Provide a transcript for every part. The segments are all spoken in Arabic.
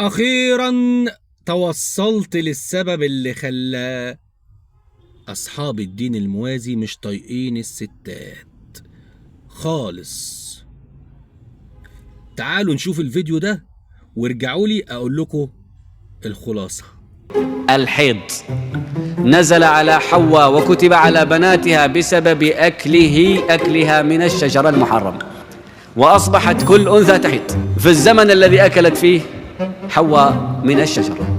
أخيرا توصلت للسبب اللي خلى أصحاب الدين الموازي مش طايقين الستات خالص. تعالوا نشوف الفيديو ده وارجعوا لي أقول لكم الخلاصة. الحيض نزل على حواء وكتب على بناتها بسبب أكلها من الشجرة المحرمة، وأصبحت كل أنثى تحيض في الزمن الذي أكلت فيه حواء من الشجرة.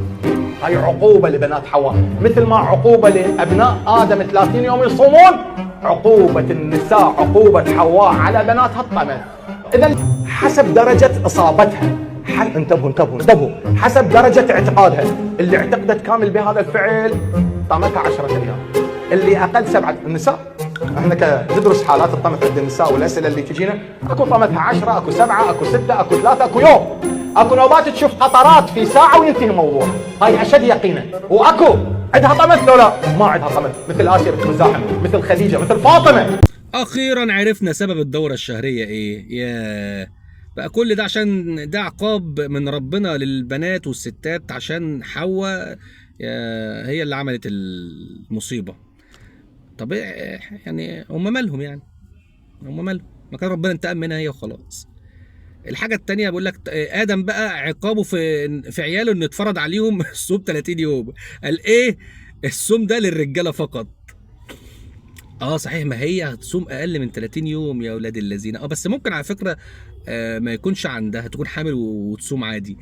هاي عقوبة لبنات حواء، مثل ما عقوبة لأبناء آدم 30 يوم يصومون، عقوبة النساء عقوبة حواء على بناتها الطمث. إذا حسب درجة إصابتها، انتبهوا حسب درجة اعتقادها. اللي اعتقدت كامل بهذا الفعل طمثها 10 أيام، اللي أقل 7. النساء احنا ندرس حالات الطمث عند النساء والأسئلة اللي تجينا، اكو طمثها 10، اكو 7، اكو 6، اكو 3، اكو يوم، اكو نوبات تشوف قطرات في ساعة وينتهي الموضوع. هاي أشد يقينا. واكو عندها طمث لو لا ما عندها طمث، مثل آسيا بنت مزاحم، مثل خديجة، مثل فاطمة. أخيرا عرفنا سبب الدورة الشهرية إيه. بقى كل ده عشان ده عقاب من ربنا للبنات والستات عشان حواء هي اللي عملت المصيبة. طب يعني هم مالهم؟ ما كان ربنا انتقم منها هي وخلاص. الحاجة التانية بقول لك آدم بقى عقابه في عياله إن اتفرض عليهم الصوم 30 يوم. قال إيه؟ الصوم ده للرجالة فقط. صحيح، ما هي هتصوم اقل من 30 يوم يا اولاد الذين. بس ممكن على فكره ما يكونش عندها، تكون حامل وتصوم عادي،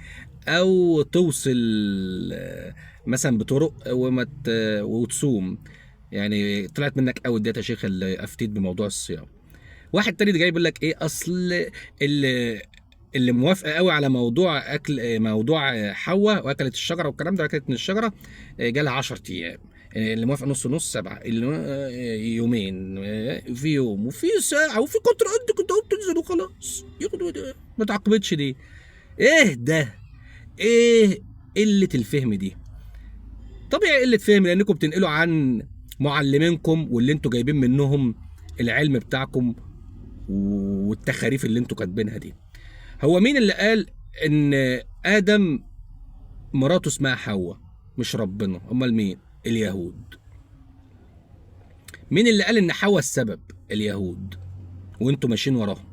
او توصل مثلا بطرق وتصوم. يعني طلعت منك قوي ديت يا شيخ اللي افتيت بموضوع الصيام. واحد تاني جاي بيقول لك ايه، اصل اللي موافقه قوي على موضوع موضوع حواء واكلت الشجره والكلام ده، اكلت من الشجره جالها 10 ايام. اللي موافق نص 7، اللي يومين، في يوم وفي ساعه وفي قطر قد كنت بتنزل وخلاص ما تعاقبتش دي. ايه ده؟ ايه قله الفهم دي؟ طبيعي قله فهم، لانكم بتنقلوا عن معلمينكم واللي انتوا جايبين منهم العلم بتاعكم والتخاريف اللي انتوا كاتبينها دي. هو مين اللي قال ان ادم مراته اسمها حواء؟ مش ربنا، امال مين؟ اليهود. مين اللي قال ان حواء السبب؟ اليهود، وانتوا ماشيين وراهم.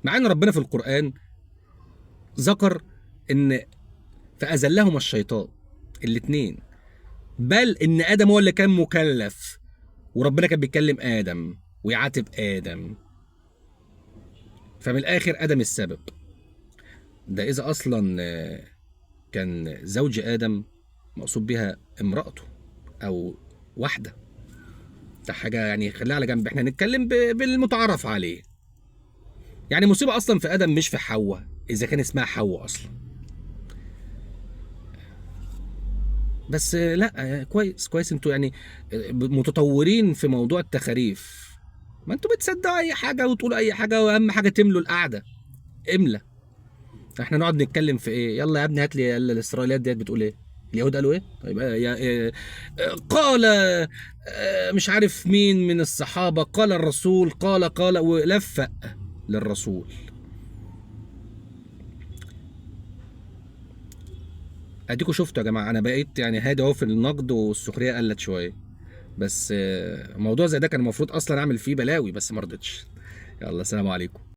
مع ان ربنا في القرآن ذكر ان فأزلهما الشيطان الاتنين، بل ان ادم هو اللي كان مكلف، وربنا كان بيتكلم ادم ويعاتب ادم. فمن الاخر ادم السبب ده. اذا اصلا كان زوج ادم مقصود بها امرأته او واحدة، ده حاجة يعني خليها على جنب، احنا نتكلم بالمتعارف عليه. يعني مصيبة اصلا في ادم مش في حواء، اذا كان اسمها حواء اصلا. بس لا، كويس انتوا يعني متطورين في موضوع التخاريف. ما انتوا بتصدقوا اي حاجة وتقولوا اي حاجة، واهم حاجة تملوا القعدة. املى. احنا نقعد نتكلم في ايه؟ يلا يا ابني هات لي الاسرائيليات ديت بتقول ايه؟ اليهود قالوا ايه؟ طيب قال مش عارف مين من الصحابة، قال الرسول، قال ولفق للرسول. اديكوا شفتوا يا جماعة، انا بقيت يعني هادي اهو في النقد والسخرية قلت شوية. بس موضوع زي ده كان المفروض اصلا اعمل فيه بلاوي، بس ما رضيتش. يلا سلام عليكم.